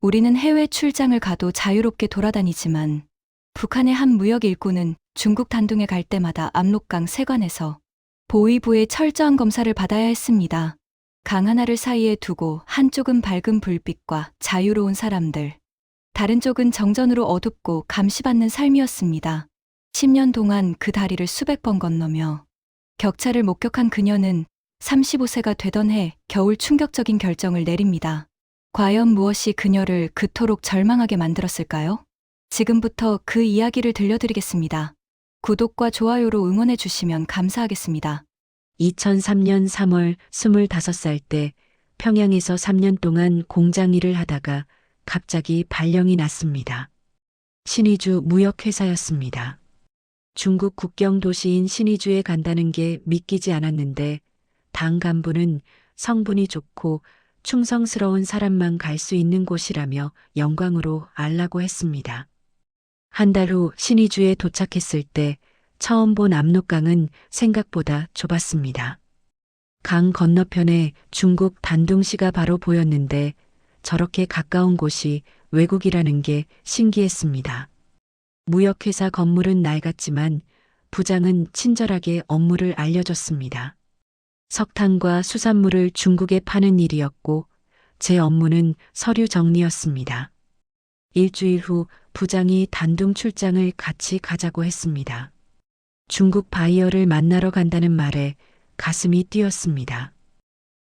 우리는 해외 출장을 가도 자유롭게 돌아다니지만 북한의 한 무역 일꾼은 중국 단둥에 갈 때마다 압록강 세관에서 보위부의 철저한 검사를 받아야 했습니다. 강 하나를 사이에 두고 한쪽은 밝은 불빛과 자유로운 사람들, 다른 쪽은 정전으로 어둡고 감시받는 삶이었습니다. 10년 동안 그 다리를 수백 번 건너며 격차를 목격한 그녀는 35세가 되던 해 겨울 충격적인 결정을 내립니다. 과연 무엇이 그녀를 그토록 절망하게 만들었을까요? 지금부터 그 이야기를 들려드리겠습니다. 구독과 좋아요로 응원해 주시면 감사하겠습니다. 2003년 3월 25살 때 평양에서 3년 동안 공장 일을 하다가 갑자기 발령이 났습니다. 신의주 무역회사였습니다. 중국 국경 도시인 신의주에 간다는 게 믿기지 않았는데 당 간부는 성분이 좋고 충성스러운 사람만 갈 수 있는 곳이라며 영광으로 알라고 했습니다. 한 달 후 신의주에 도착했을 때 처음 본 압록강은 생각보다 좁았습니다. 강 건너편에 중국 단둥시가 바로 보였는데 저렇게 가까운 곳이 외국이라는 게 신기했습니다. 무역회사 건물은 낡았지만 부장은 친절하게 업무를 알려줬습니다. 석탄과 수산물을 중국에 파는 일이었고 제 업무는 서류 정리였습니다. 일주일 후 부장이 단둥 출장을 같이 가자고 했습니다. 중국 바이어를 만나러 간다는 말에 가슴이 뛰었습니다.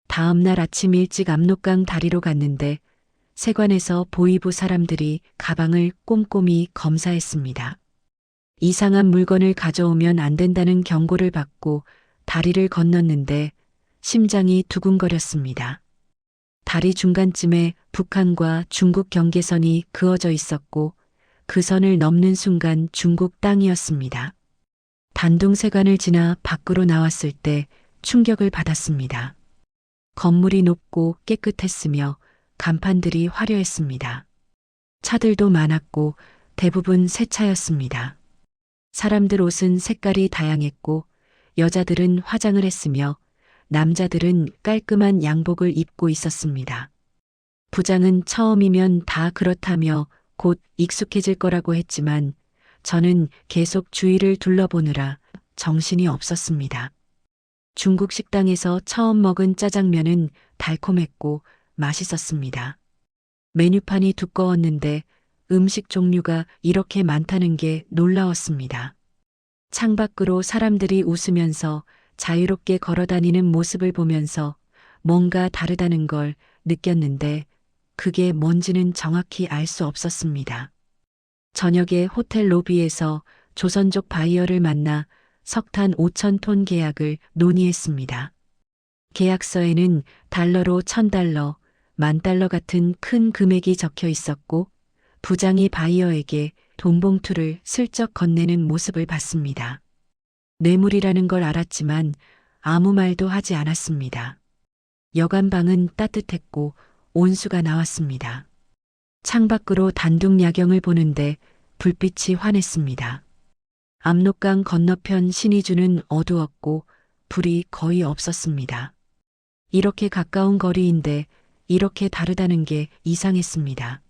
다음 날 아침 일찍 압록강 다리로 갔는데 세관에서 보위부 사람들이 가방을 꼼꼼히 검사했습니다. 이상한 물건을 가져오면 안 된다는 경고를 받고 다리를 건넜는데 심장이 두근거렸습니다. 다리 중간쯤에 북한과 중국 경계선이 그어져 있었고 그 선을 넘는 순간 중국 땅이었습니다. 단둥세관을 지나 밖으로 나왔을 때 충격을 받았습니다. 건물이 높고 깨끗했으며 간판들이 화려했습니다. 차들도 많았고 대부분 새 차였습니다. 사람들 옷은 색깔이 다양했고 여자들은 화장을 했으며 남자들은 깔끔한 양복을 입고 있었습니다. 부장은 처음이면 다 그렇다며 곧 익숙해질 거라고 했지만 저는 계속 주위를 둘러보느라 정신이 없었습니다. 중국 식당에서 처음 먹은 짜장면은 달콤했고 맛있었습니다. 메뉴판이 두꺼웠는데 음식 종류가 이렇게 많다는 게 놀라웠습니다. 창밖으로 사람들이 웃으면서 자유롭게 걸어다니는 모습을 보면서 뭔가 다르다는 걸 느꼈는데 그게 뭔지는 정확히 알 수 없었습니다. 저녁에 호텔 로비에서 조선족 바이어를 만나 석탄 5,000톤 계약을 논의했습니다. 계약서에는 달러로 1,000달러, 10,000달러 같은 큰 금액이 적혀 있었고 부장이 바이어에게 돈 봉투를 슬쩍 건네는 모습을 봤습니다. 뇌물이라는 걸 알았지만 아무 말도 하지 않았습니다. 여간방은 따뜻했고 온수가 나왔습니다. 창밖으로 단둥 야경을 보는데 불빛이 환했습니다. 압록강 건너편 신의주는 어두웠고 불이 거의 없었습니다. 이렇게 가까운 거리인데 이렇게 다르다는 게 이상했습니다.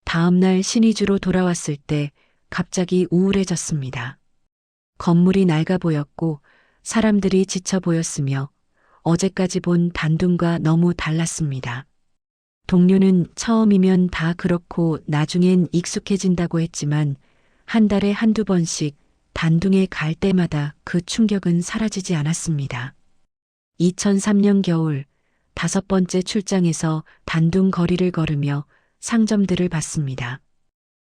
다음 날 신의주로 돌아왔을 때 갑자기 우울해졌습니다. 건물이 낡아 보였고 사람들이 지쳐 보였으며 어제까지 본 단둥과 너무 달랐습니다. 동료는 처음이면 다 그렇고 나중엔 익숙해진다고 했지만 한 달에 한두 번씩 단둥에 갈 때마다 그 충격은 사라지지 않았습니다. 2003년 겨울 5번째 출장에서 단둥 거리를 걸으며 상점들을 봤습니다.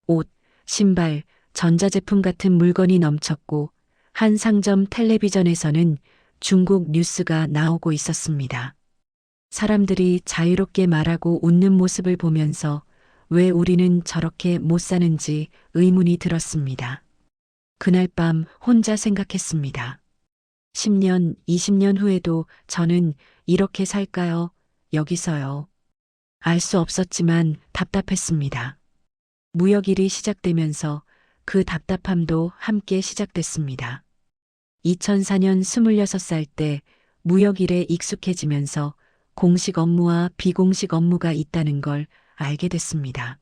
옷, 신발, 전자제품 같은 물건이 넘쳤고 한 상점 텔레비전에서는 중국 뉴스가 나오고 있었습니다. 사람들이 자유롭게 말하고 웃는 모습을 보면서 왜 우리는 저렇게 못 사는지 의문이 들었습니다. 그날 밤 혼자 생각했습니다. 10년, 20년 후에도 저는 이렇게 살까요? 여기서요. 알 수 없었지만 답답했습니다. 무역일이 시작되면서 그 답답함도 함께 시작됐습니다. 2004년 26살 때 무역일에 익숙해지면서 공식 업무와 비공식 업무가 있다는 걸 알게 됐습니다.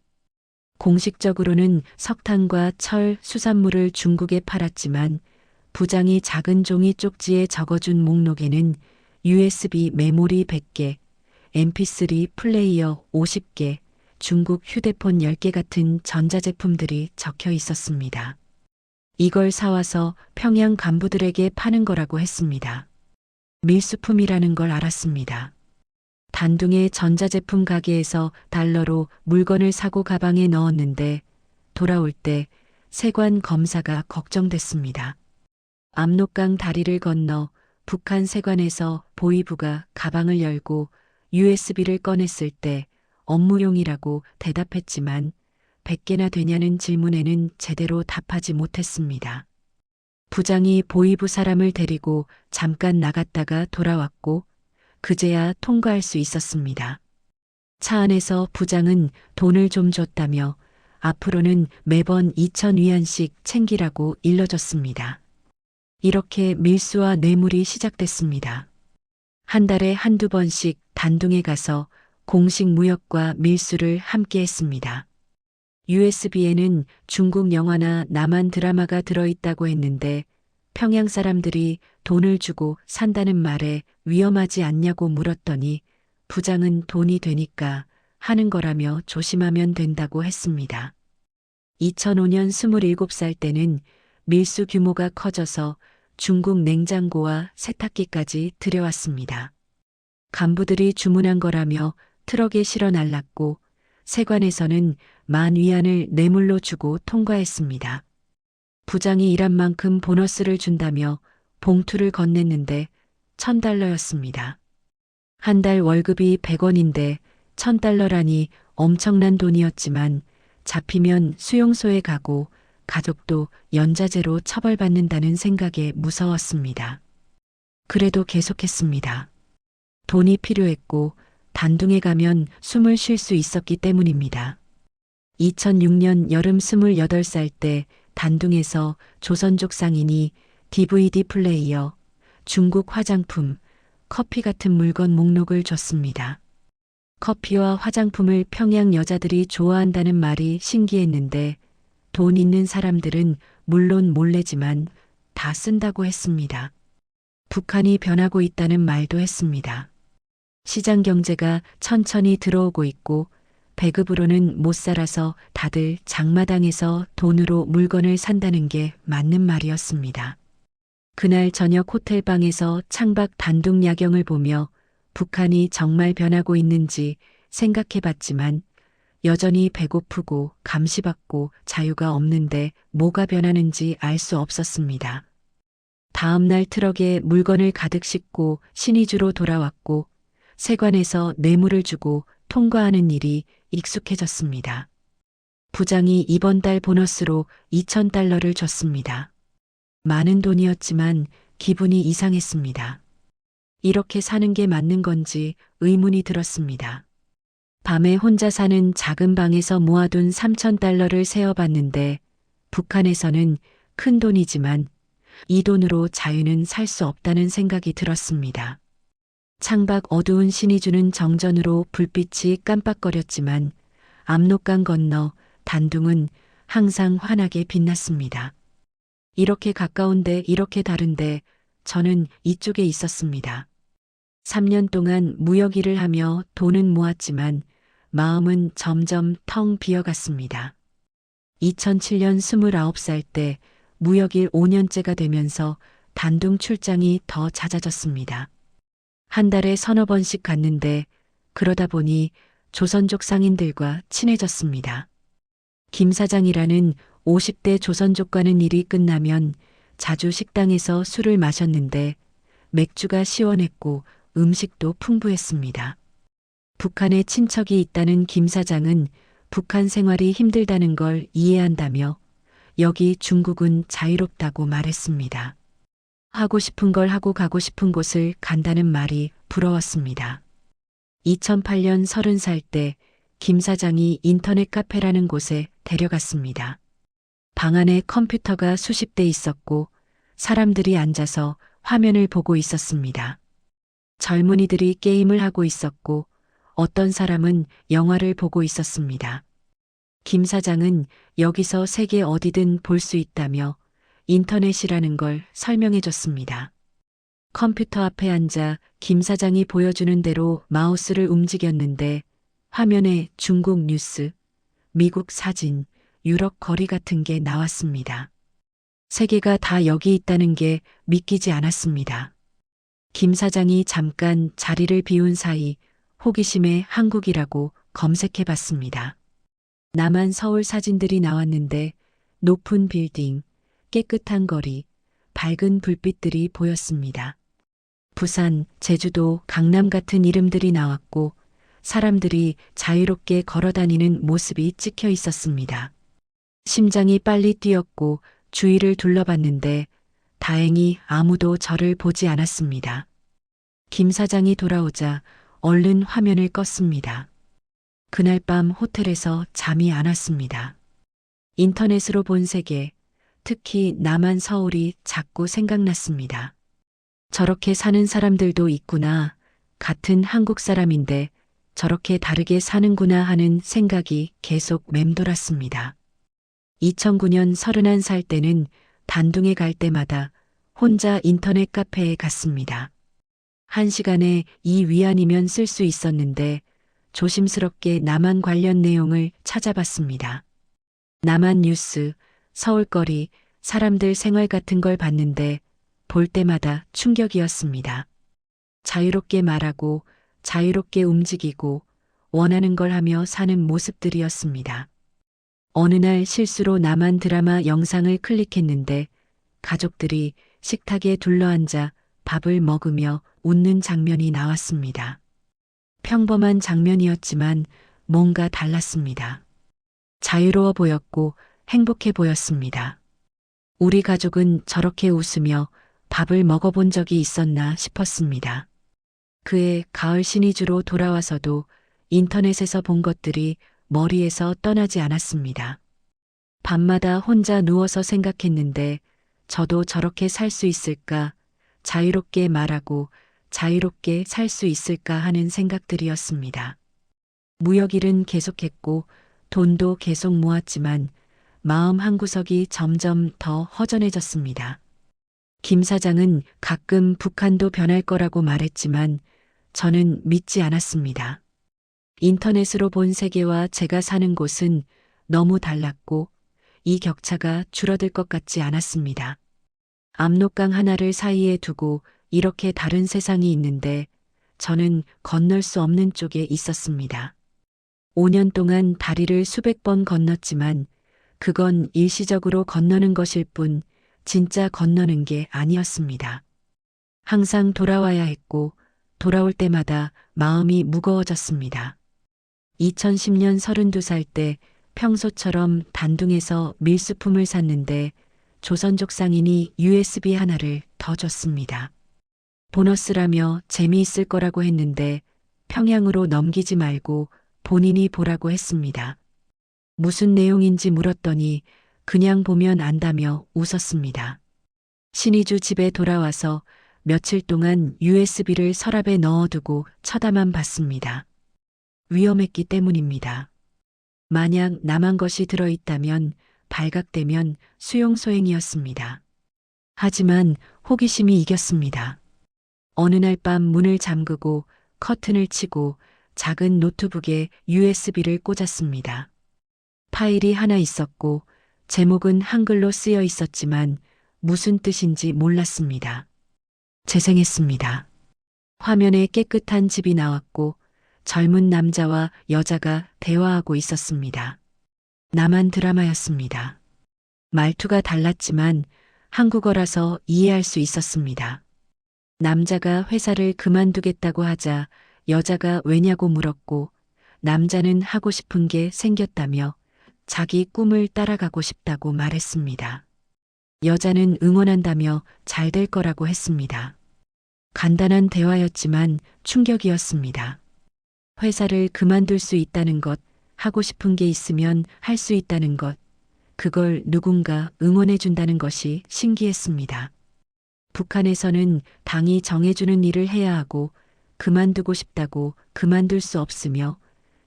공식적으로는 석탄과 철, 수산물을 중국에 팔았지만 부장이 작은 종이 쪽지에 적어준 목록에는 USB 메모리 100개, MP3 플레이어 50개, 중국 휴대폰 10개 같은 전자제품들이 적혀 있었습니다. 이걸 사와서 평양 간부들에게 파는 거라고 했습니다. 밀수품이라는 걸 알았습니다. 단둥의 전자제품 가게에서 달러로 물건을 사고 가방에 넣었는데 돌아올 때 세관 검사가 걱정됐습니다. 압록강 다리를 건너 북한 세관에서 보위부가 가방을 열고 USB를 꺼냈을 때 업무용이라고 대답했지만 100개나 되냐는 질문에는 제대로 답하지 못했습니다. 부장이 보위부 사람을 데리고 잠깐 나갔다가 돌아왔고 그제야 통과할 수 있었습니다. 차 안에서 부장은 돈을 좀 줬다며 앞으로는 매번 2,000위안씩 챙기라고 일러줬습니다. 이렇게 밀수와 뇌물이 시작됐습니다. 한 달에 한두 번씩 단둥에 가서 공식 무역과 밀수를 함께 했습니다. USB에는 중국 영화나 남한 드라마가 들어있다고 했는데 평양 사람들이 돈을 주고 산다는 말에 위험하지 않냐고 물었더니 부장은 돈이 되니까 하는 거라며 조심하면 된다고 했습니다. 2005년 27살 때는 밀수 규모가 커져서 중국 냉장고와 세탁기까지 들여왔습니다. 간부들이 주문한 거라며 트럭에 실어 날랐고 세관에서는 10,000위안을 뇌물로 주고 통과했습니다. 부장이 일한 만큼 보너스를 준다며 봉투를 건넸는데 1,000달러였습니다. 한 달 월급이 100원인데 1,000달러라니 엄청난 돈이었지만 잡히면 수용소에 가고 가족도 연자제로 처벌받는다는 생각에 무서웠습니다. 그래도 계속했습니다. 돈이 필요했고 단둥에 가면 숨을 쉴 수 있었기 때문입니다. 2006년 여름 28살 때 단둥에서 조선족 상인이 DVD 플레이어, 중국 화장품, 커피 같은 물건 목록을 줬습니다. 커피와 화장품을 평양 여자들이 좋아한다는 말이 신기했는데 돈 있는 사람들은 물론 몰래지만 다 쓴다고 했습니다. 북한이 변하고 있다는 말도 했습니다. 시장 경제가 천천히 들어오고 있고 배급으로는 못 살아서 다들 장마당에서 돈으로 물건을 산다는 게 맞는 말이었습니다. 그날 저녁 호텔방에서 창밖 단둥 야경을 보며 북한이 정말 변하고 있는지 생각해봤지만 여전히 배고프고 감시받고 자유가 없는데 뭐가 변하는지 알 수 없었습니다. 다음 날 트럭에 물건을 가득 싣고 신의주로 돌아왔고 세관에서 뇌물을 주고 통과하는 일이 익숙해졌습니다. 부장이 이번 달 보너스로 2,000달러를 줬습니다. 많은 돈이었지만 기분이 이상했습니다. 이렇게 사는 게 맞는 건지 의문이 들었습니다. 밤에 혼자 사는 작은 방에서 모아둔 3,000달러를 세어봤는데 북한에서는 큰 돈이지만 이 돈으로 자유는 살 수 없다는 생각이 들었습니다. 창밖 어두운 신의주는 정전으로 불빛이 깜빡거렸지만 압록강 건너 단둥은 항상 환하게 빛났습니다. 이렇게 가까운데 이렇게 다른데 저는 이쪽에 있었습니다. 3년 동안 무역 일을 하며 돈은 모았지만 마음은 점점 텅 비어갔습니다. 2007년 29살 때 무역일 5년째가 되면서 단둥 출장이 더 잦아졌습니다. 한 달에 서너 번씩 갔는데 그러다 보니 조선족 상인들과 친해졌습니다. 김 사장이라는 50대 조선족과는 일이 끝나면 자주 식당에서 술을 마셨는데 맥주가 시원했고 음식도 풍부했습니다. 북한에 친척이 있다는 김 사장은 북한 생활이 힘들다는 걸 이해한다며 여기 중국은 자유롭다고 말했습니다. 하고 싶은 걸 하고 가고 싶은 곳을 간다는 말이 부러웠습니다. 2008년 30살 때 김 사장이 인터넷 카페라는 곳에 데려갔습니다. 방 안에 컴퓨터가 수십 대 있었고 사람들이 앉아서 화면을 보고 있었습니다. 젊은이들이 게임을 하고 있었고 어떤 사람은 영화를 보고 있었습니다. 김 사장은 여기서 세계 어디든 볼 수 있다며 인터넷이라는 걸 설명해 줬습니다. 컴퓨터 앞에 앉아 김 사장이 보여주는 대로 마우스를 움직였는데 화면에 중국 뉴스, 미국 사진, 유럽 거리 같은 게 나왔습니다. 세계가 다 여기 있다는 게 믿기지 않았습니다. 김 사장이 잠깐 자리를 비운 사이 호기심에 한국이라고 검색해 봤습니다. 남한 서울 사진들이 나왔는데 높은 빌딩, 깨끗한 거리, 밝은 불빛들이 보였습니다. 부산, 제주도, 강남 같은 이름들이 나왔고 사람들이 자유롭게 걸어 다니는 모습이 찍혀 있었습니다. 심장이 빨리 뛰었고 주위를 둘러봤는데 다행히 아무도 저를 보지 않았습니다. 김 사장이 돌아오자 얼른 화면을 껐습니다. 그날 밤 호텔에서 잠이 안 왔습니다. 인터넷으로 본 세계, 특히 남한 서울이 자꾸 생각났습니다. 저렇게 사는 사람들도 있구나. 같은 한국 사람인데 저렇게 다르게 사는구나 하는 생각이 계속 맴돌았습니다. 2009년 31살 때는 단둥에 갈 때마다 혼자 인터넷 카페에 갔습니다. 1시간에 이 위안이면 쓸 수 있었는데 조심스럽게 남한 관련 내용을 찾아봤습니다. 남한 뉴스, 서울거리, 사람들 생활 같은 걸 봤는데 볼 때마다 충격이었습니다. 자유롭게 말하고 자유롭게 움직이고 원하는 걸 하며 사는 모습들이었습니다. 어느 날 실수로 남한 드라마 영상을 클릭했는데 가족들이 식탁에 둘러앉아 밥을 먹으며 웃는 장면이 나왔습니다. 평범한 장면이었지만 뭔가 달랐습니다. 자유로워 보였고 행복해 보였습니다. 우리 가족은 저렇게 웃으며 밥을 먹어본 적이 있었나 싶었습니다. 그해 가을 신의주로 돌아와서도 인터넷에서 본 것들이 머리에서 떠나지 않았습니다. 밤마다 혼자 누워서 생각했는데 저도 저렇게 살 수 있을까? 자유롭게 말하고 자유롭게 살 수 있을까 하는 생각들이었습니다. 무역일은 계속했고 돈도 계속 모았지만 마음 한구석이 점점 더 허전해졌습니다. 김 사장은 가끔 북한도 변할 거라고 말했지만 저는 믿지 않았습니다. 인터넷으로 본 세계와 제가 사는 곳은 너무 달랐고 이 격차가 줄어들 것 같지 않았습니다. 압록강 하나를 사이에 두고 이렇게 다른 세상이 있는데 저는 건널 수 없는 쪽에 있었습니다. 5년 동안 다리를 수백 번 건넜지만 그건 일시적으로 건너는 것일 뿐 진짜 건너는 게 아니었습니다. 항상 돌아와야 했고 돌아올 때마다 마음이 무거워졌습니다. 2010년 32살 때 평소처럼 단둥에서 밀수품을 샀는데 조선족 상인이 USB 하나를 더 줬습니다. 보너스라며 재미있을 거라고 했는데 평양으로 넘기지 말고 본인이 보라고 했습니다. 무슨 내용인지 물었더니 그냥 보면 안다며 웃었습니다. 신의주 집에 돌아와서 며칠 동안 USB를 서랍에 넣어두고 쳐다만 봤습니다. 위험했기 때문입니다. 만약 남한 것이 들어있다면 발각되면 수용소행이었습니다. 하지만 호기심이 이겼습니다. 어느 날 밤 문을 잠그고 커튼을 치고 작은 노트북에 USB를 꽂았습니다. 파일이 하나 있었고 제목은 한글로 쓰여 있었지만 무슨 뜻인지 몰랐습니다. 재생했습니다. 화면에 깨끗한 집이 나왔고 젊은 남자와 여자가 대화하고 있었습니다. 남한 드라마였습니다. 말투가 달랐지만 한국어라서 이해할 수 있었습니다. 남자가 회사를 그만두겠다고 하자 여자가 왜냐고 물었고 남자는 하고 싶은 게 생겼다며 자기 꿈을 따라가고 싶다고 말했습니다. 여자는 응원한다며 잘 될 거라고 했습니다. 간단한 대화였지만 충격이었습니다. 회사를 그만둘 수 있다는 것, 하고 싶은 게 있으면 할 수 있다는 것, 그걸 누군가 응원해 준다는 것이 신기했습니다. 북한에서는 당이 정해주는 일을 해야 하고 그만두고 싶다고 그만둘 수 없으며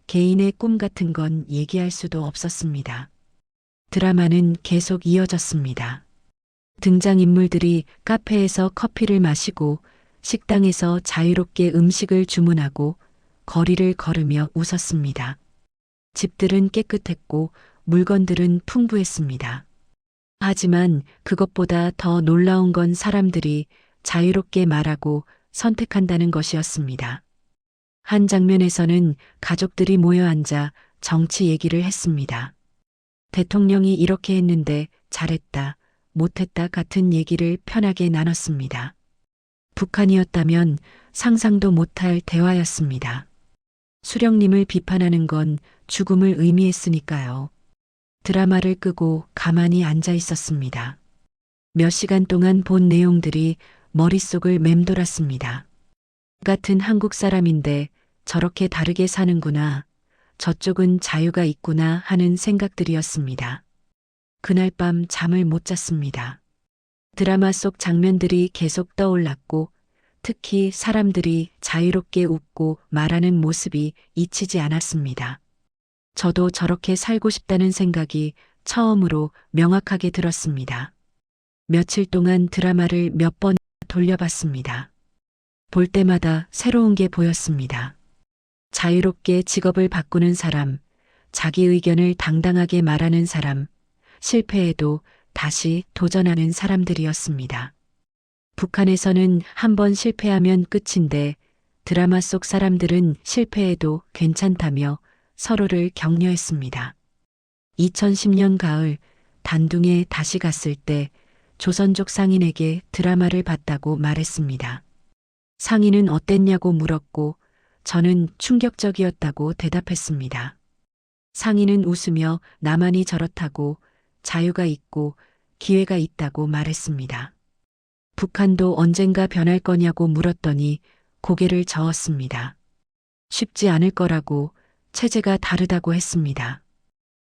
개인의 꿈 같은 건 얘기할 수도 없었습니다. 드라마는 계속 이어졌습니다. 등장인물들이 카페에서 커피를 마시고 식당에서 자유롭게 음식을 주문하고 거리를 걸으며 웃었습니다. 집들은 깨끗했고 물건들은 풍부했습니다. 하지만 그것보다 더 놀라운 건 사람들이 자유롭게 말하고 선택한다는 것이었습니다. 한 장면에서는 가족들이 모여 앉아 정치 얘기를 했습니다. 대통령이 이렇게 했는데 잘했다, 못했다 같은 얘기를 편하게 나눴습니다. 북한이었다면 상상도 못할 대화였습니다. 수령님을 비판하는 건 죽음을 의미했으니까요. 드라마를 끄고 가만히 앉아 있었습니다. 몇 시간 동안 본 내용들이 머릿속을 맴돌았습니다. 같은 한국 사람인데 저렇게 다르게 사는구나, 저쪽은 자유가 있구나 하는 생각들이었습니다. 그날 밤 잠을 못 잤습니다. 드라마 속 장면들이 계속 떠올랐고 특히 사람들이 자유롭게 웃고 말하는 모습이 잊히지 않았습니다. 저도 저렇게 살고 싶다는 생각이 처음으로 명확하게 들었습니다. 며칠 동안 드라마를 몇 번 돌려봤습니다. 볼 때마다 새로운 게 보였습니다. 자유롭게 직업을 바꾸는 사람, 자기 의견을 당당하게 말하는 사람, 실패해도 다시 도전하는 사람들이었습니다. 북한에서는 한 번 실패하면 끝인데 드라마 속 사람들은 실패해도 괜찮다며 서로를 격려했습니다. 2010년 가을 단둥에 다시 갔을 때 조선족 상인에게 드라마를 봤다고 말했습니다. 상인은 어땠냐고 물었고 저는 충격적이었다고 대답했습니다. 상인은 웃으며 나만이 저렇다고 자유가 있고 기회가 있다고 말했습니다. 북한도 언젠가 변할 거냐고 물었더니 고개를 저었습니다. 쉽지 않을 거라고, 체제가 다르다고 했습니다.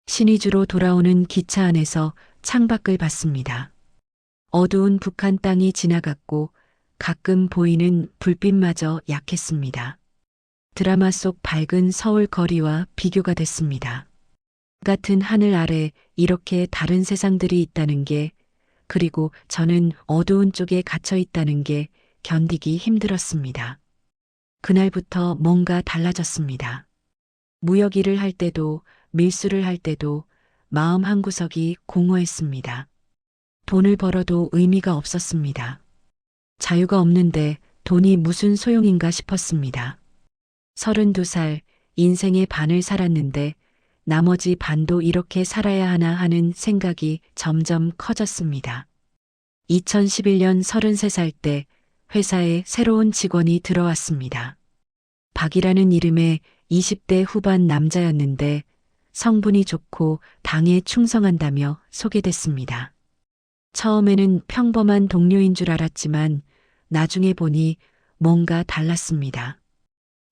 신의주로 돌아오는 기차 안에서 창밖을 봤습니다. 어두운 북한 땅이 지나갔고 가끔 보이는 불빛마저 약했습니다. 드라마 속 밝은 서울 거리와 비교가 됐습니다. 같은 하늘 아래 이렇게 다른 세상들이 있다는 게, 그리고 저는 어두운 쪽에 갇혀 있다는 게 견디기 힘들었습니다. 그날부터 뭔가 달라졌습니다. 무역 일을 할 때도 밀수를 할 때도 마음 한구석이 공허했습니다. 돈을 벌어도 의미가 없었습니다. 자유가 없는데 돈이 무슨 소용인가 싶었습니다. 32살 인생의 반을 살았는데 나머지 반도 이렇게 살아야 하나 하는 생각이 점점 커졌습니다. 2011년 33살 때 회사에 새로운 직원이 들어왔습니다. 박이라는 이름의 20대 후반 남자였는데 성분이 좋고 당에 충성한다며 소개됐습니다. 처음에는 평범한 동료인 줄 알았지만 나중에 보니 뭔가 달랐습니다.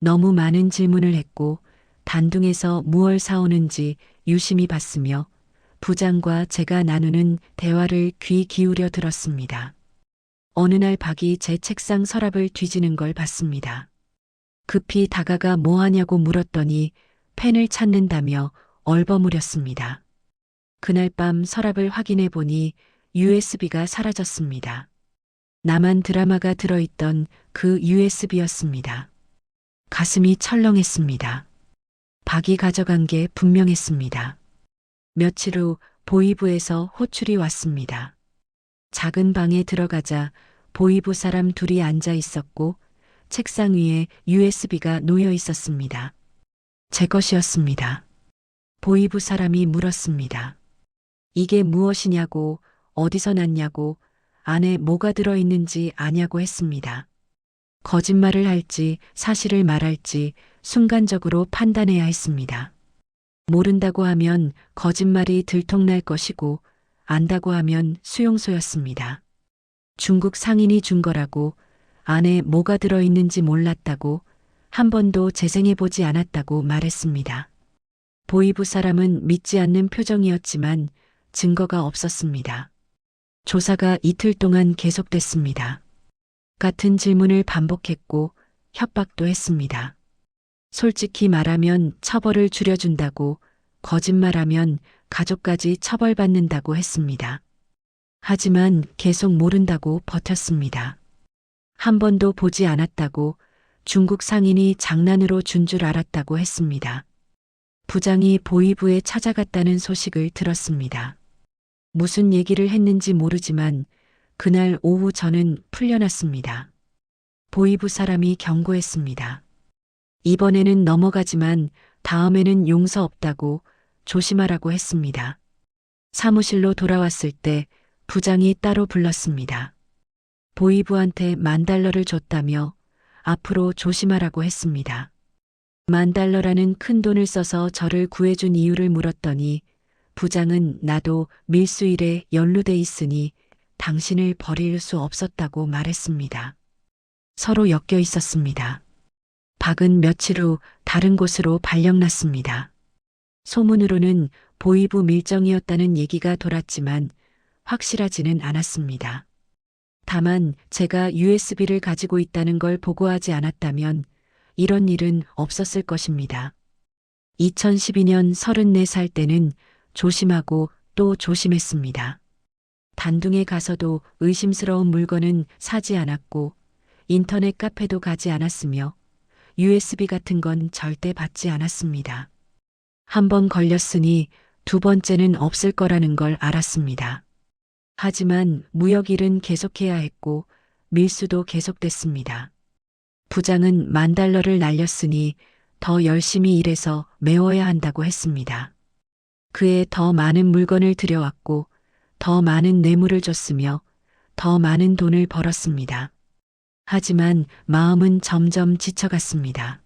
너무 많은 질문을 했고 단둥에서 무얼 사오는지 유심히 봤으며 부장과 제가 나누는 대화를 귀 기울여 들었습니다. 어느 날 박이 제 책상 서랍을 뒤지는 걸 봤습니다. 급히 다가가 뭐 하냐고 물었더니 펜을 찾는다며 얼버무렸습니다. 그날 밤 서랍을 확인해 보니 USB가 사라졌습니다. 나만 드라마가 들어있던 그 USB였습니다. 가슴이 철렁했습니다. 박이 가져간 게 분명했습니다. 며칠 후 보이부에서 호출이 왔습니다. 작은 방에 들어가자 보이부 사람 둘이 앉아 있었고 책상 위에 USB가 놓여 있었습니다. 제 것이었습니다. 보이부 사람이 물었습니다. 이게 무엇이냐고, 어디서 났냐고, 안에 뭐가 들어있는지 아냐고 했습니다. 거짓말을 할지 사실을 말할지 순간적으로 판단해야 했습니다. 모른다고 하면 거짓말이 들통날 것이고 안다고 하면 수용소였습니다. 중국 상인이 준 거라고, 안에 뭐가 들어있는지 몰랐다고, 한 번도 재생해보지 않았다고 말했습니다. 보이부 사람은 믿지 않는 표정이었지만 증거가 없었습니다. 조사가 이틀 동안 계속됐습니다. 같은 질문을 반복했고 협박도 했습니다. 솔직히 말하면 처벌을 줄여준다고, 거짓말하면 가족까지 처벌받는다고 했습니다. 하지만 계속 모른다고 버텼습니다. 한 번도 보지 않았다고, 중국 상인이 장난으로 준 줄 알았다고 했습니다. 부장이 보위부에 찾아갔다는 소식을 들었습니다. 무슨 얘기를 했는지 모르지만 그날 오후 저는 풀려났습니다. 보위부 사람이 경고했습니다. 이번에는 넘어가지만 다음에는 용서 없다고, 조심하라고 했습니다. 사무실로 돌아왔을 때 부장이 따로 불렀습니다. 보위부한테 $10,000를 줬다며 앞으로 조심하라고 했습니다. $10,000라는 큰 돈을 써서 저를 구해준 이유를 물었더니 부장은 나도 밀수일에 연루돼 있으니 당신을 버릴 수 없었다고 말했습니다. 서로 엮여 있었습니다. 박은 며칠 후 다른 곳으로 발령났습니다. 소문으로는 보위부 밀정이었다는 얘기가 돌았지만 확실하지는 않았습니다. 다만 제가 USB를 가지고 있다는 걸 보고하지 않았다면 이런 일은 없었을 것입니다. 2012년 34살 때는 조심하고 또 조심했습니다. 단둥에 가서도 의심스러운 물건은 사지 않았고 인터넷 카페도 가지 않았으며 USB 같은 건 절대 받지 않았습니다. 한 번 걸렸으니 두 번째는 없을 거라는 걸 알았습니다. 하지만 무역 일은 계속해야 했고 밀수도 계속됐습니다. 부장은 $10,000를 날렸으니 더 열심히 일해서 메워야 한다고 했습니다. 그에 더 많은 물건을 들여왔고 더 많은 뇌물을 줬으며 더 많은 돈을 벌었습니다. 하지만 마음은 점점 지쳐갔습니다.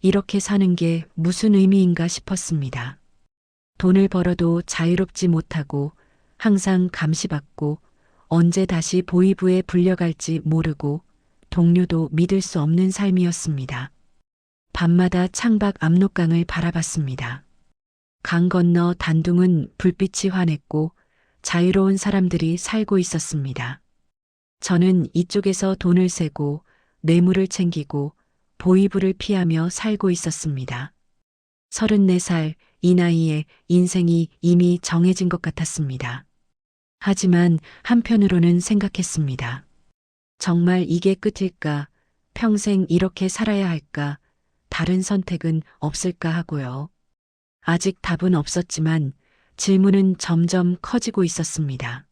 이렇게 사는 게 무슨 의미인가 싶었습니다. 돈을 벌어도 자유롭지 못하고 항상 감시받고 언제 다시 보위부에 불려갈지 모르고 동료도 믿을 수 없는 삶이었습니다. 밤마다 창밖 압록강을 바라봤습니다. 강 건너 단둥은 불빛이 환했고 자유로운 사람들이 살고 있었습니다. 저는 이쪽에서 돈을 세고 뇌물을 챙기고 보위부를 피하며 살고 있었습니다. 34살 이 나이에 인생이 이미 정해진 것 같았습니다. 하지만 한편으로는 생각했습니다. 정말 이게 끝일까? 평생 이렇게 살아야 할까? 다른 선택은 없을까 하고요. 아직 답은 없었지만 질문은 점점 커지고 있었습니다.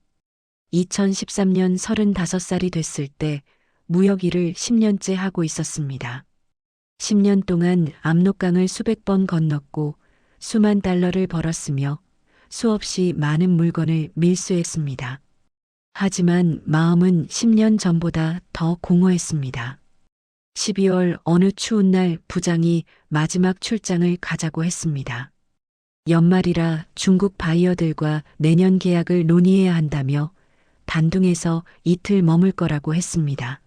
2013년 35살이 됐을 때 무역 일을 10년째 하고 있었습니다. 10년 동안 압록강을 수백 번 건넜고 수만 달러를 벌었으며 수없이 많은 물건을 밀수했습니다. 하지만 마음은 10년 전보다 더 공허했습니다. 12월 어느 추운 날 부장이 마지막 출장을 가자고 했습니다. 연말이라 중국 바이어들과 내년 계약을 논의해야 한다며 단둥에서 이틀 머물 거라고 했습니다.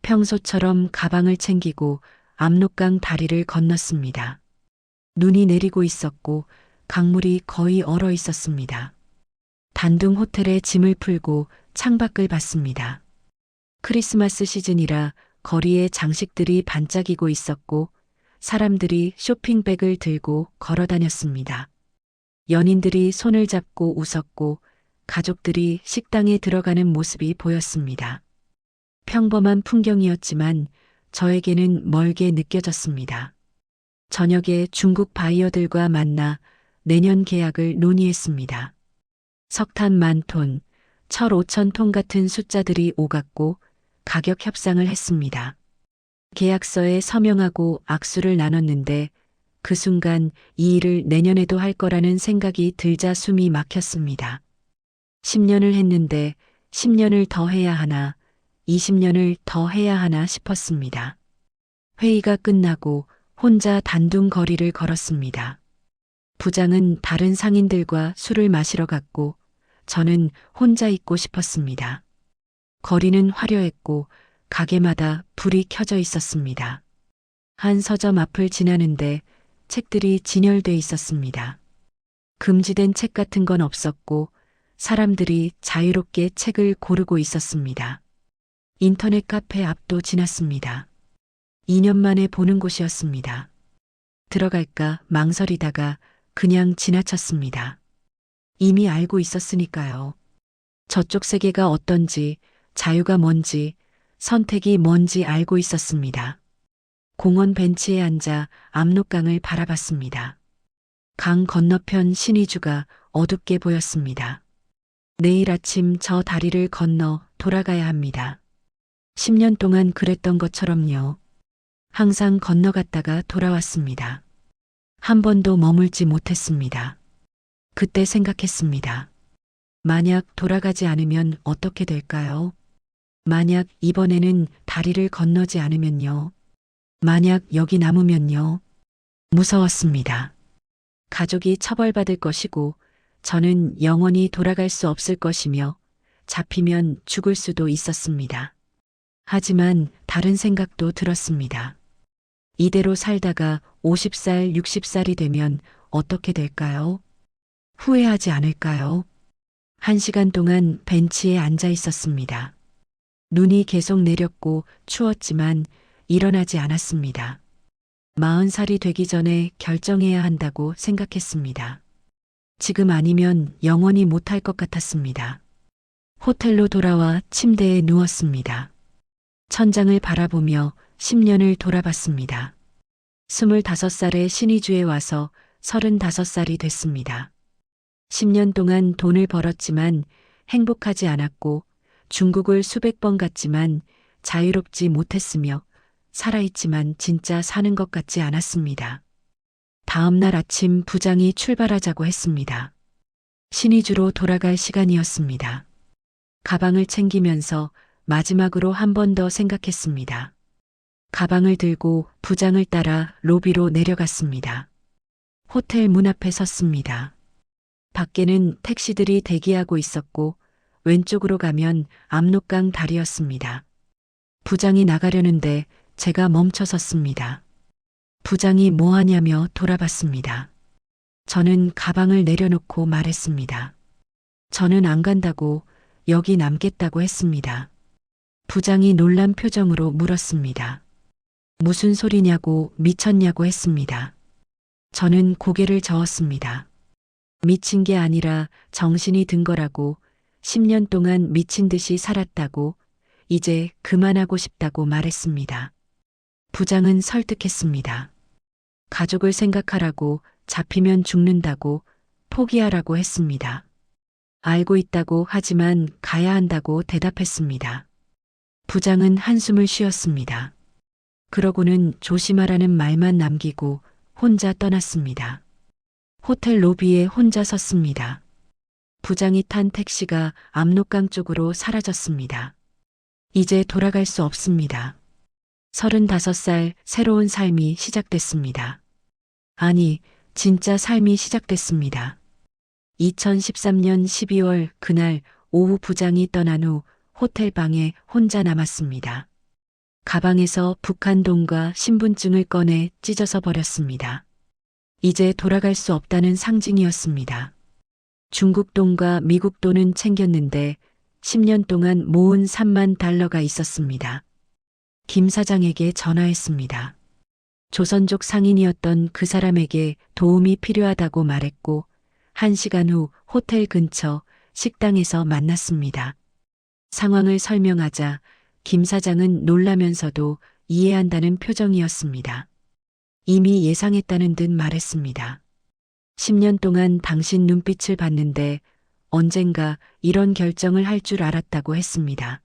평소처럼 가방을 챙기고 압록강 다리를 건넜습니다. 눈이 내리고 있었고 강물이 거의 얼어 있었습니다. 단둥 호텔에 짐을 풀고 창밖을 봤습니다. 크리스마스 시즌이라 거리에 장식들이 반짝이고 있었고 사람들이 쇼핑백을 들고 걸어 다녔습니다. 연인들이 손을 잡고 웃었고 가족들이 식당에 들어가는 모습이 보였습니다. 평범한 풍경이었지만 저에게는 멀게 느껴졌습니다. 저녁에 중국 바이어들과 만나 내년 계약을 논의했습니다. 석탄 10,000톤, 철 5,000톤 같은 숫자들이 오갔고 가격 협상을 했습니다. 계약서에 서명하고 악수를 나눴는데 그 순간 이 일을 내년에도 할 거라는 생각이 들자 숨이 막혔습니다. 10년을 했는데 10년을 더 해야 하나, 20년을 더 해야 하나 싶었습니다. 회의가 끝나고 혼자 단둥 거리를 걸었습니다. 부장은 다른 상인들과 술을 마시러 갔고 저는 혼자 있고 싶었습니다. 거리는 화려했고 가게마다 불이 켜져 있었습니다. 한 서점 앞을 지나는데 책들이 진열돼 있었습니다. 금지된 책 같은 건 없었고 사람들이 자유롭게 책을 고르고 있었습니다. 인터넷 카페 앞도 지났습니다. 2년 만에 보는 곳이었습니다. 들어갈까 망설이다가 그냥 지나쳤습니다. 이미 알고 있었으니까요. 저쪽 세계가 어떤지, 자유가 뭔지, 선택이 뭔지 알고 있었습니다. 공원 벤치에 앉아 압록강을 바라봤습니다. 강 건너편 신의주가 어둡게 보였습니다. 내일 아침 저 다리를 건너 돌아가야 합니다. 10년 동안 그랬던 것처럼요. 항상 건너갔다가 돌아왔습니다. 한 번도 머물지 못했습니다. 그때 생각했습니다. 만약 돌아가지 않으면 어떻게 될까요? 만약 이번에는 다리를 건너지 않으면요. 만약 여기 남으면요. 무서웠습니다. 가족이 처벌받을 것이고 저는 영원히 돌아갈 수 없을 것이며 잡히면 죽을 수도 있었습니다. 하지만 다른 생각도 들었습니다. 이대로 살다가 50살, 60살이 되면 어떻게 될까요? 후회하지 않을까요? 1시간 동안 벤치에 앉아 있었습니다. 눈이 계속 내렸고 추웠지만 일어나지 않았습니다. 40살이 되기 전에 결정해야 한다고 생각했습니다. 지금 아니면 영원히 못할 것 같았습니다. 호텔로 돌아와 침대에 누웠습니다. 천장을 바라보며 10년을 돌아봤습니다. 25살에 신의주에 와서 35살이 됐습니다. 10년 동안 돈을 벌었지만 행복하지 않았고 중국을 수백 번 갔지만 자유롭지 못했으며 살아있지만 진짜 사는 것 같지 않았습니다. 다음 날 아침 부장이 출발하자고 했습니다. 신의주로 돌아갈 시간이었습니다. 가방을 챙기면서 마지막으로 한 번 더 생각했습니다. 가방을 들고 부장을 따라 로비로 내려갔습니다. 호텔 문 앞에 섰습니다. 밖에는 택시들이 대기하고 있었고 왼쪽으로 가면 압록강 다리였습니다. 부장이 나가려는데 제가 멈춰 섰습니다. 부장이 뭐 하냐며 돌아봤습니다. 저는 가방을 내려놓고 말했습니다. 저는 안 간다고, 여기 남겠다고 했습니다. 부장이 놀란 표정으로 물었습니다. 무슨 소리냐고, 미쳤냐고 했습니다. 저는 고개를 저었습니다. 미친 게 아니라 정신이 든 거라고, 10년 동안 미친 듯이 살았다고, 이제 그만하고 싶다고 말했습니다. 부장은 설득했습니다. 가족을 생각하라고, 잡히면 죽는다고, 포기하라고 했습니다. 알고 있다고 하지만 가야 한다고 대답했습니다. 부장은 한숨을 쉬었습니다. 그러고는 조심하라는 말만 남기고 혼자 떠났습니다. 호텔 로비에 혼자 섰습니다. 부장이 탄 택시가 압록강 쪽으로 사라졌습니다. 이제 돌아갈 수 없습니다. 35살 새로운 삶이 시작됐습니다. 아니, 진짜 삶이 시작됐습니다. 2013년 12월 그날 오후 부장이 떠난 후 호텔 방에 혼자 남았습니다. 가방에서 북한돈과 신분증을 꺼내 찢어서 버렸습니다. 이제 돌아갈 수 없다는 상징이었습니다. 중국 돈과 미국 돈은 챙겼는데 10년 동안 모은 3만 달러가 있었습니다. 김 사장에게 전화했습니다. 조선족 상인이었던 그 사람에게 도움이 필요하다고 말했고 1시간 후 호텔 근처 식당에서 만났습니다. 상황을 설명하자 김 사장은 놀라면서도 이해한다는 표정이었습니다. 이미 예상했다는 듯 말했습니다. 10년 동안 당신 눈빛을 봤는데 언젠가 이런 결정을 할 줄 알았다고 했습니다.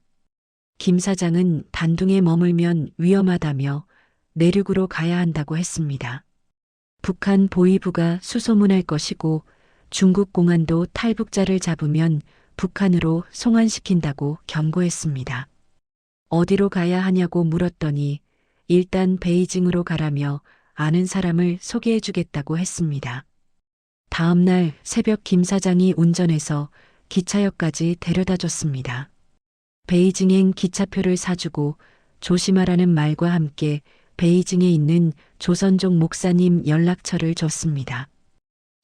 김 사장은 단둥에 머물면 위험하다며 내륙으로 가야 한다고 했습니다. 북한 보위부가 수소문할 것이고 중국 공안도 탈북자를 잡으면 북한으로 송환시킨다고 경고했습니다. 어디로 가야 하냐고 물었더니 일단 베이징으로 가라며 아는 사람을 소개해 주겠다고 했습니다. 다음 날 새벽 김 사장이 운전해서 기차역까지 데려다 줬습니다. 베이징행 기차표를 사주고 조심하라는 말과 함께 베이징에 있는 조선족 목사님 연락처를 줬습니다.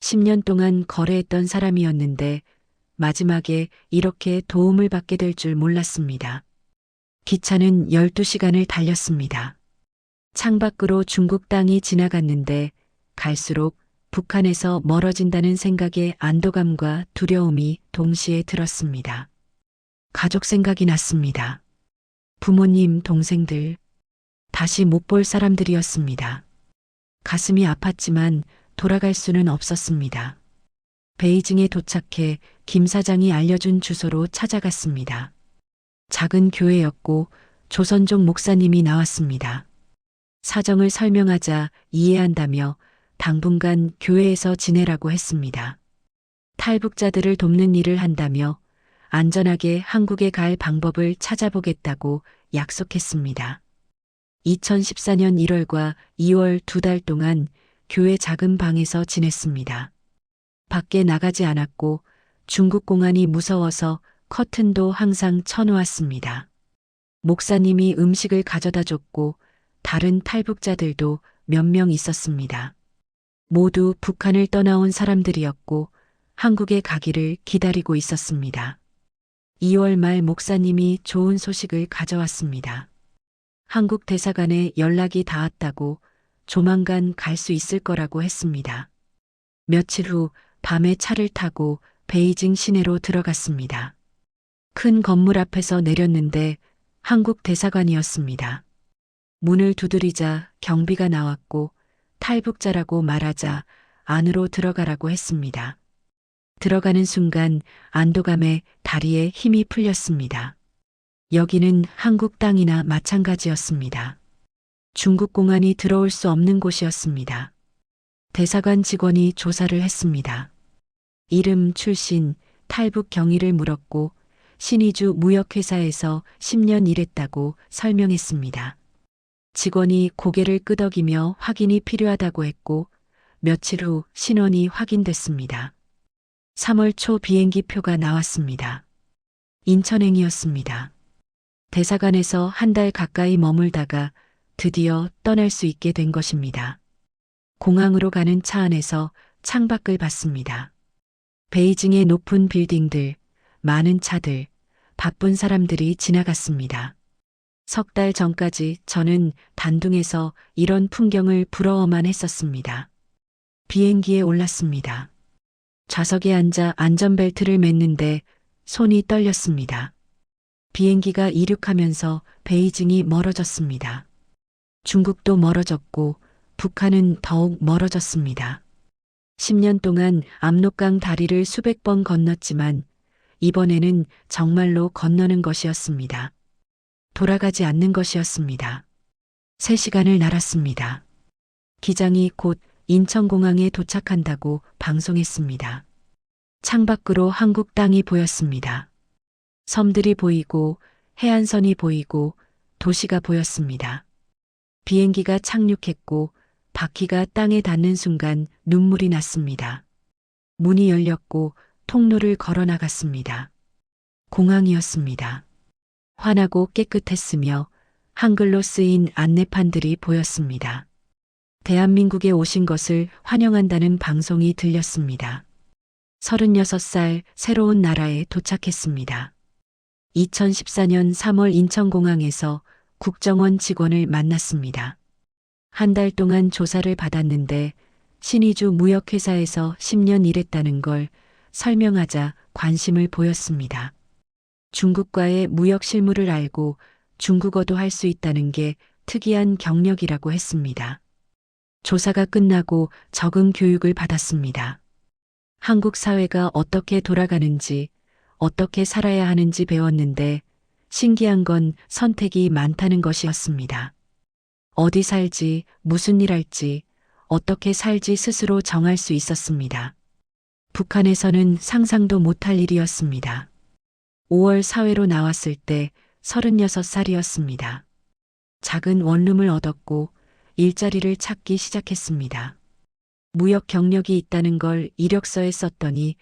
10년 동안 거래했던 사람이었는데 마지막에 이렇게 도움을 받게 될 줄 몰랐습니다. 기차는 12시간을 달렸습니다. 창밖으로 중국 땅이 지나갔는데 갈수록 북한에서 멀어진다는 생각에 안도감과 두려움이 동시에 들었습니다. 가족 생각이 났습니다. 부모님, 동생들, 다시 못 볼 사람들이었습니다. 가슴이 아팠지만 돌아갈 수는 없었습니다. 베이징에 도착해 김 사장이 알려준 주소로 찾아갔습니다. 작은 교회였고 조선족 목사님이 나왔습니다. 사정을 설명하자 이해한다며 당분간 교회에서 지내라고 했습니다. 탈북자들을 돕는 일을 한다며 안전하게 한국에 갈 방법을 찾아보겠다고 약속했습니다. 2014년 1월과 2월 2달 동안 교회 작은 방에서 지냈습니다. 밖에 나가지 않았고 중국 공안이 무서워서 커튼도 항상 쳐놓았습니다. 목사님이 음식을 가져다 줬고 다른 탈북자들도 몇 명 있었습니다. 모두 북한을 떠나온 사람들이었고 한국에 가기를 기다리고 있었습니다. 2월 말 목사님이 좋은 소식을 가져왔습니다. 한국 대사관에 연락이 닿았다고 조만간 갈 수 있을 거라고 했습니다. 며칠 후 밤에 차를 타고 베이징 시내로 들어갔습니다. 큰 건물 앞에서 내렸는데 한국 대사관이었습니다. 문을 두드리자 경비가 나왔고 탈북자라고 말하자 안으로 들어가라고 했습니다. 들어가는 순간 안도감에 다리에 힘이 풀렸습니다. 여기는 한국 땅이나 마찬가지였습니다. 중국 공안이 들어올 수 없는 곳이었습니다. 대사관 직원이 조사를 했습니다. 이름, 출신, 탈북 경위를 물었고 신의주 무역회사에서 10년 일했다고 설명했습니다. 직원이 고개를 끄덕이며 확인이 필요하다고 했고 며칠 후 신원이 확인됐습니다. 3월 초 비행기 표가 나왔습니다. 인천행이었습니다. 대사관에서 한 달 가까이 머물다가 드디어 떠날 수 있게 된 것입니다. 공항으로 가는 차 안에서 창밖을 봤습니다. 베이징의 높은 빌딩들, 많은 차들, 바쁜 사람들이 지나갔습니다. 석 달 전까지 저는 단둥에서 이런 풍경을 부러워만 했었습니다. 비행기에 올랐습니다. 좌석에 앉아 안전벨트를 맸는데 손이 떨렸습니다. 비행기가 이륙하면서 베이징이 멀어졌습니다. 중국도 멀어졌고 북한은 더욱 멀어졌습니다. 10년 동안 압록강 다리를 수백 번 건넜지만 이번에는 정말로 건너는 것이었습니다. 돌아가지 않는 것이었습니다. 3시간을 날았습니다. 기장이 곧 인천공항에 도착한다고 방송했습니다. 창밖으로 한국 땅이 보였습니다. 섬들이 보이고 해안선이 보이고 도시가 보였습니다. 비행기가 착륙했고 바퀴가 땅에 닿는 순간 눈물이 났습니다. 문이 열렸고 통로를 걸어 나갔습니다. 공항이었습니다. 환하고 깨끗했으며 한글로 쓰인 안내판들이 보였습니다. 대한민국에 오신 것을 환영한다는 방송이 들렸습니다. 36살 새로운 나라에 도착했습니다. 2014년 3월 인천공항에서 국정원 직원을 만났습니다. 한 달 동안 조사를 받았는데 신의주 무역회사에서 10년 일했다는 걸 설명하자 관심을 보였습니다. 중국과의 무역 실무를 알고 중국어도 할 수 있다는 게 특이한 경력이라고 했습니다. 조사가 끝나고 적응 교육을 받았습니다. 한국 사회가 어떻게 돌아가는지, 어떻게 살아야 하는지 배웠는데 신기한 건 선택이 많다는 것이었습니다. 어디 살지, 무슨 일 할지, 어떻게 살지 스스로 정할 수 있었습니다. 북한에서는 상상도 못할 일이었습니다. 5월 사회로 나왔을 때 36살이었습니다. 작은 원룸을 얻었고 일자리를 찾기 시작했습니다. 무역 경력이 있다는 걸 이력서에 썼더니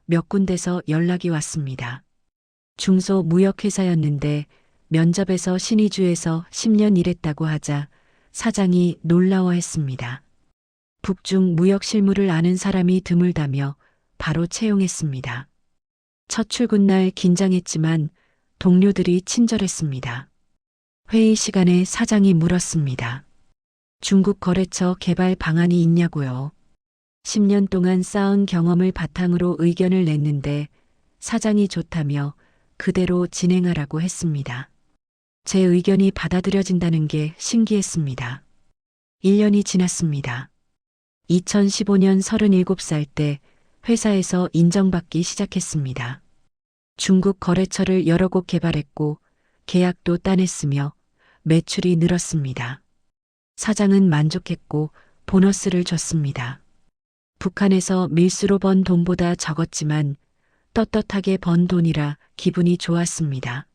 몇 군데서 연락이 왔습니다. 중소 무역회사였는데 면접에서 신의주에서 10년 일했다고 하자 사장이 놀라워했습니다. 북중 무역 실무를 아는 사람이 드물다며 바로 채용했습니다. 첫 출근 날 긴장했지만 동료들이 친절했습니다. 회의 시간에 사장이 물었습니다. 중국 거래처 개발 방안이 있냐고요. 10년 동안 쌓은 경험을 바탕으로 의견을 냈는데 사장이 좋다며 그대로 진행하라고 했습니다. 제 의견이 받아들여진다는 게 신기했습니다. 1년이 지났습니다. 2015년 37살 때 회사에서 인정받기 시작했습니다. 중국 거래처를 여러 곳 개발했고 계약도 따냈으며 매출이 늘었습니다. 사장은 만족했고 보너스를 줬습니다. 북한에서 밀수로 번 돈보다 적었지만 떳떳하게 번 돈이라 기분이 좋았습니다.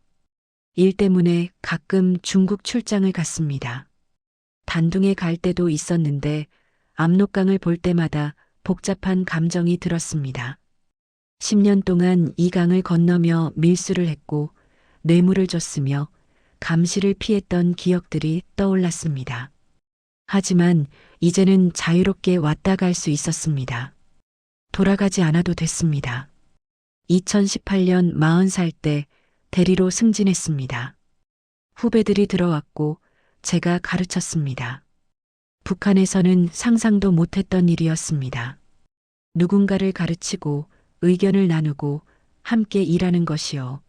일 때문에 가끔 중국 출장을 갔습니다. 단둥에 갈 때도 있었는데 압록강을 볼 때마다 복잡한 감정이 들었습니다. 10년 동안 이 강을 건너며 밀수를 했고 뇌물을 줬으며 감시를 피했던 기억들이 떠올랐습니다. 하지만 이제는 자유롭게 왔다 갈 수 있었습니다. 돌아가지 않아도 됐습니다. 2018년 40살 때 대리로 승진했습니다. 후배들이 들어왔고 제가 가르쳤습니다. 북한에서는 상상도 못했던 일이었습니다. 누군가를 가르치고 의견을 나누고 함께 일하는 것이요.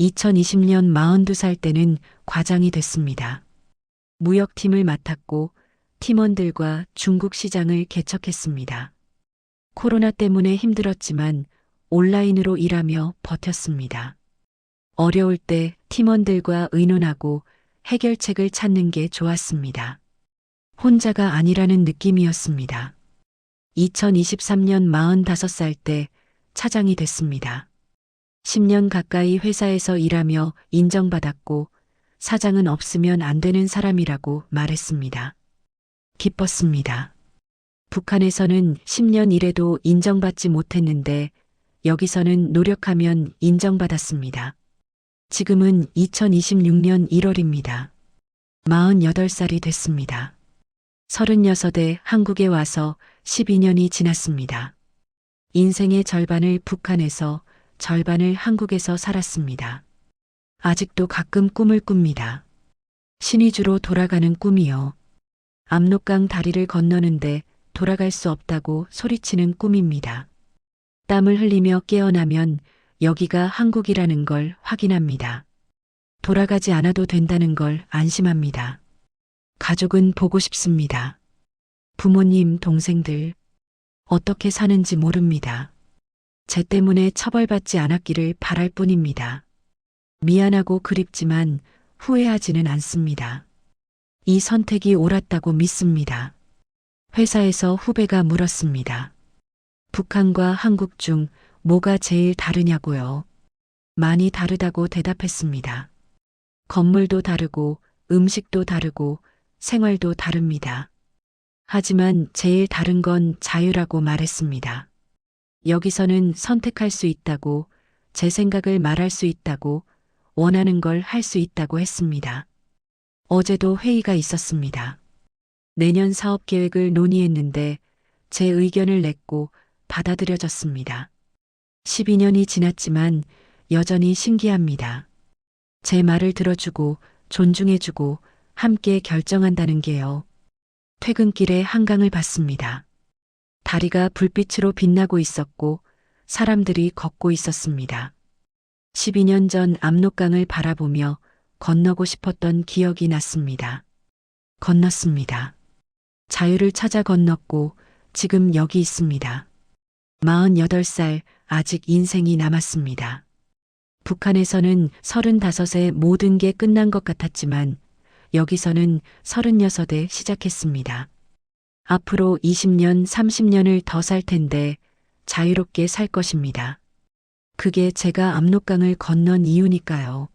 2020년 42살 때는 과장이 됐습니다. 무역팀을 맡았고 팀원들과 중국 시장을 개척했습니다. 코로나 때문에 힘들었지만 온라인으로 일하며 버텼습니다. 어려울 때 팀원들과 의논하고 해결책을 찾는 게 좋았습니다. 혼자가 아니라는 느낌이었습니다. 2023년 45살 때 차장이 됐습니다. 10년 가까이 회사에서 일하며 인정받았고 사장은 없으면 안 되는 사람이라고 말했습니다. 기뻤습니다. 북한에서는 10년 일해도 인정받지 못했는데 여기서는 노력하면 인정받았습니다. 지금은 2026년 1월입니다. 48살이 됐습니다. 36에 한국에 와서 12년이 지났습니다. 인생의 절반을 북한에서 절반을 한국에서 살았습니다. 아직도 가끔 꿈을 꿉니다. 신의주로 돌아가는 꿈이요. 압록강 다리를 건너는데 돌아갈 수 없다고 소리치는 꿈입니다. 땀을 흘리며 깨어나면 여기가 한국이라는 걸 확인합니다. 돌아가지 않아도 된다는 걸 안심합니다. 가족은 보고 싶습니다. 부모님, 동생들, 어떻게 사는지 모릅니다. 제 때문에 처벌받지 않았기를 바랄 뿐입니다. 미안하고 그립지만 후회하지는 않습니다. 이 선택이 옳았다고 믿습니다. 회사에서 후배가 물었습니다. 북한과 한국 중 뭐가 제일 다르냐고요? 많이 다르다고 대답했습니다. 건물도 다르고 음식도 다르고 생활도 다릅니다. 하지만 제일 다른 건 자유라고 말했습니다. 여기서는 선택할 수 있다고, 제 생각을 말할 수 있다고, 원하는 걸 할 수 있다고 했습니다. 어제도 회의가 있었습니다. 내년 사업 계획을 논의했는데 제 의견을 냈고 받아들여졌습니다. 12년이 지났지만 여전히 신기합니다. 제 말을 들어주고 존중해주고 함께 결정한다는 게요. 퇴근길에 한강을 봤습니다. 다리가 불빛으로 빛나고 있었고 사람들이 걷고 있었습니다. 12년 전 압록강을 바라보며 건너고 싶었던 기억이 났습니다. 건넜습니다. 자유를 찾아 건넜고 지금 여기 있습니다. 48살 아직 인생이 남았습니다. 북한에서는 35에 모든 게 끝난 것 같았지만 여기서는 36에 시작했습니다. 앞으로 20년, 30년을 더 살 텐데 자유롭게 살 것입니다. 그게 제가 압록강을 건넌 이유니까요.